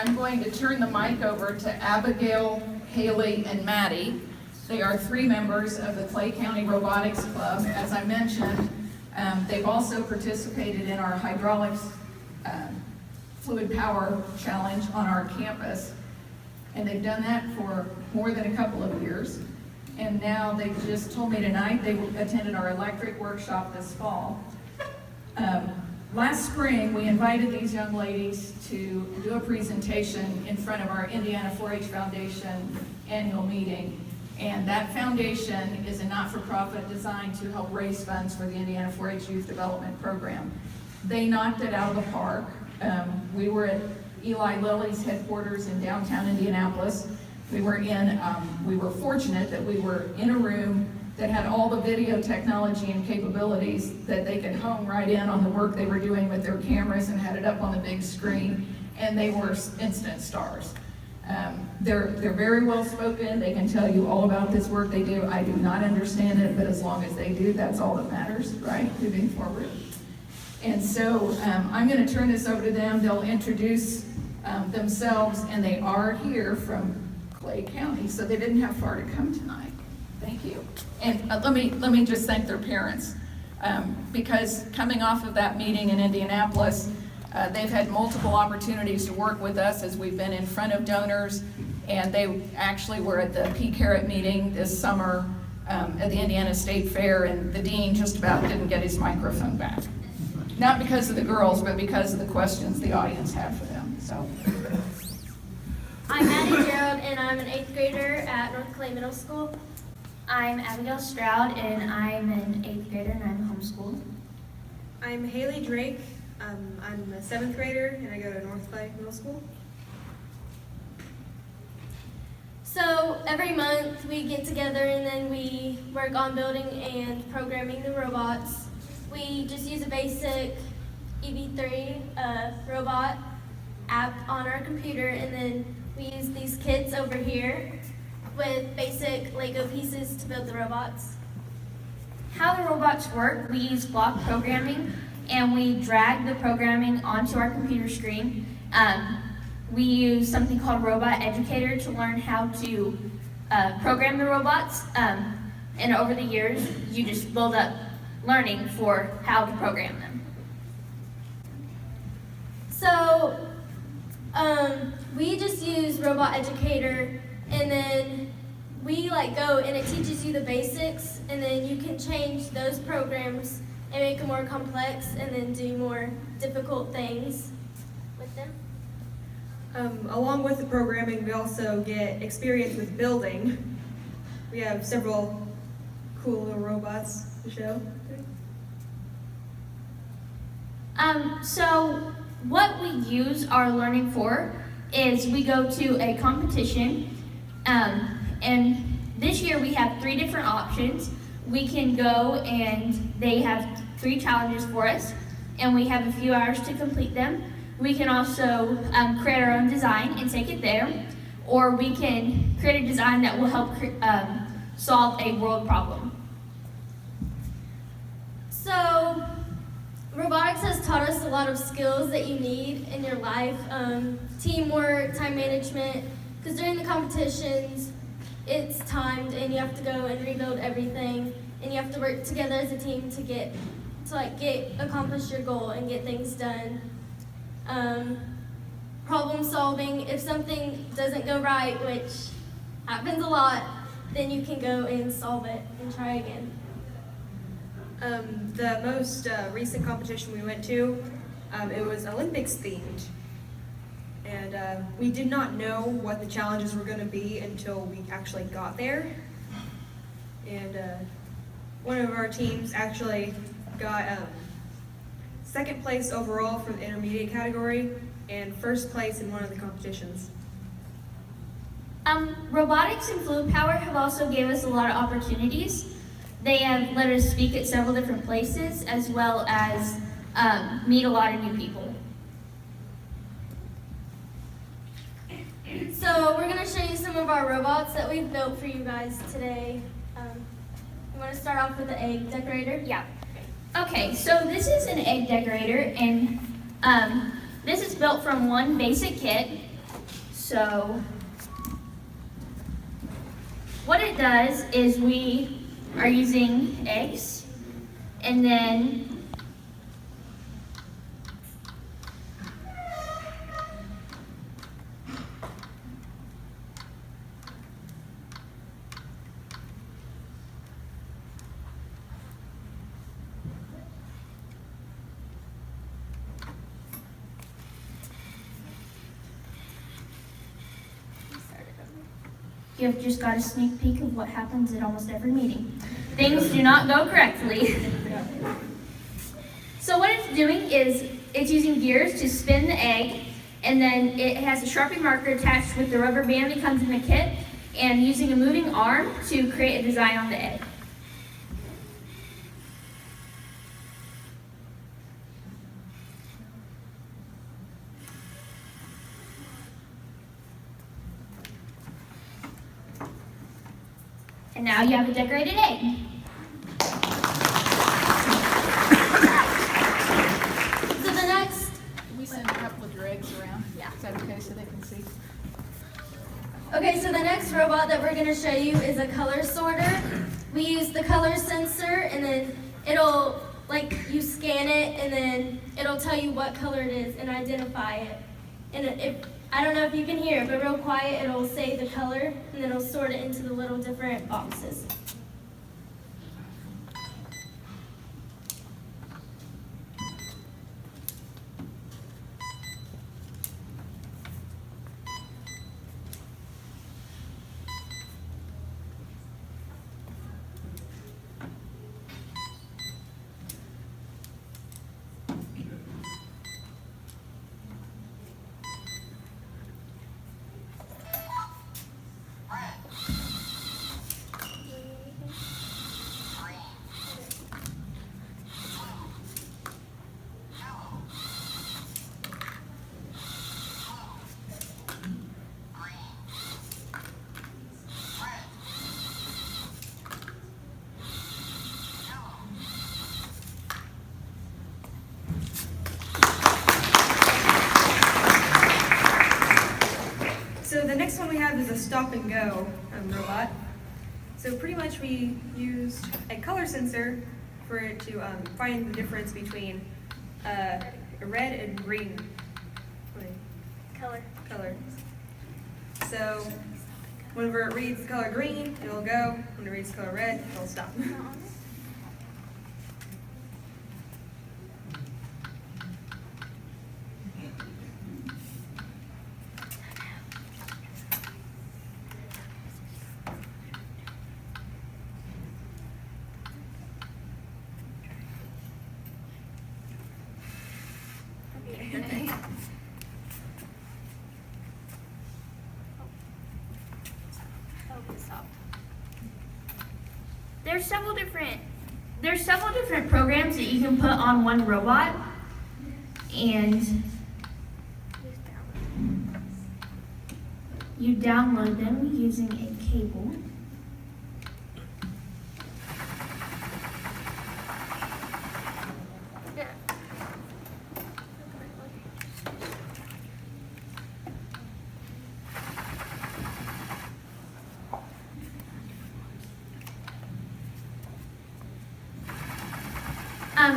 I'm going to turn the mic over to Abigail, Haley, and Maddie. They are 3 members of the Clay County Robotics Club. As I mentioned, they've also participated in our hydraulics fluid power challenge on our campus. And they've done that for more than a couple of years. And now they just told me tonight they attended our electric workshop this fall. Last spring, we invited these young ladies to do a presentation in front of our Indiana 4-H Foundation annual meeting. And that foundation is a not-for-profit designed to help raise funds for the Indiana 4-H Youth Development Program. They knocked it out of the park. We were at Eli Lilly's headquarters in downtown Indianapolis. We were fortunate that we were in a room that had all the video technology and capabilities that they could hone right in on the work they were doing with their cameras and had it up on the big screen, and they were instant stars. They're very well spoken. They can tell you all about this work they do. I do not understand it, but as long as they do, that's all that matters, right? Moving forward. And so I'm going to turn this over to them. They'll introduce themselves, and they are here from Clay County, so they didn't have far to come tonight. Thank you. And let me just thank their parents, because coming off of that meeting in Indianapolis, they've had multiple opportunities to work with us as we've been in front of donors, and they actually were at the P-Carrot meeting this summer at the Indiana State Fair, and the dean just about didn't get his microphone back. Not because of the girls, but because of the questions the audience had for them. So. I'm Maddie Gerald, and I'm an 8th grader at North Clay Middle School. I'm Abigail Stroud, and I'm an 8th grader, and I'm homeschooled. I'm Haley Drake. I'm a 7th grader, and I go to North Clay Middle School. So every month we get together and then we work on building and programming the robots. We just use a basic EV3 robot app on our computer, and then we use these kits over here with basic Lego pieces to build the robots. How the robots work, we use block programming, and we drag the programming onto our computer screen. We use something called Robot Educator to learn how to program the robots, and over the years, you just build up learning for how to program them. So we just use Robot Educator, and then we go and it teaches you the basics, and then you can change those programs and make them more complex and then do more difficult things with them. Along with the programming, we also get experience with building. We have several cool little robots to show. So what we use our learning for is we go to a competition, and this year we have 3 different options. We can go and they have 3 challenges for us, and we have a few hours to complete them. We can also create our own design and take it there, or we can create a design that will help solve a world problem. So robotics has taught us a lot of skills that you need in your life, teamwork, time management, because during the competitions, it's timed and you have to go and rebuild everything, and you have to work together as a team to accomplish your goal and get things done. Problem solving, if something doesn't go right, which happens a lot, then you can go and solve it and try again. The most recent competition we went to, it was Olympics themed. And we did not know what the challenges were going to be until we actually got there. And one of our teams actually got 2nd place overall for the intermediate category and 1st place in one of the competitions. Robotics and fluid power have also gave us a lot of opportunities. They have let us speak at several different places, as well as meet a lot of new people. So we're going to show you some of our robots that we've built for you guys today. You want to start off with the egg decorator? Yeah. Okay, so this is an egg decorator, and this is built from one basic kit. So what it does is we are using eggs, and then you've just got a sneak peek of what happens at almost every meeting. Things do not go correctly. So what it's doing is it's using gears to spin the egg, and then it has a Sharpie marker attached with the rubber band that comes in the kit, and using a moving arm to create a design on the egg. And now you have a decorated egg. So the next, We send a couple of your eggs around. Yeah. Is that okay, so they can see? okay, so the next robot that we're going to show you is a color sorter. We use the color sensor, and then it'll, like, you scan it, and then it'll tell you what color it is and identify it. And I don't know if you can hear it, but real quiet, it'll say the color, and then it'll sort it into the little different boxes. So the next one we have is a stop and go robot. So pretty much we used a color sensor for it to find the difference between red and green color. So whenever it reads the color green, it'll go. When it reads the color red, it'll stop. There's several different programs that you can put on one robot, and you download them using a cable.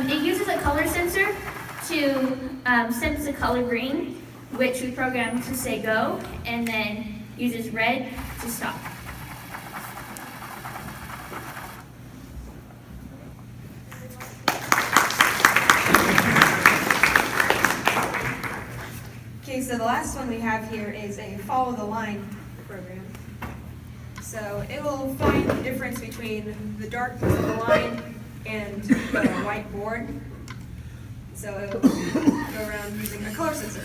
It uses a color sensor to sense the color green, which we program to say go, and then uses red to stop. Okay, so the last one we have here is a follow the line program. So it will find the difference between the darkness of the line and the white board. So it will go around using a color sensor.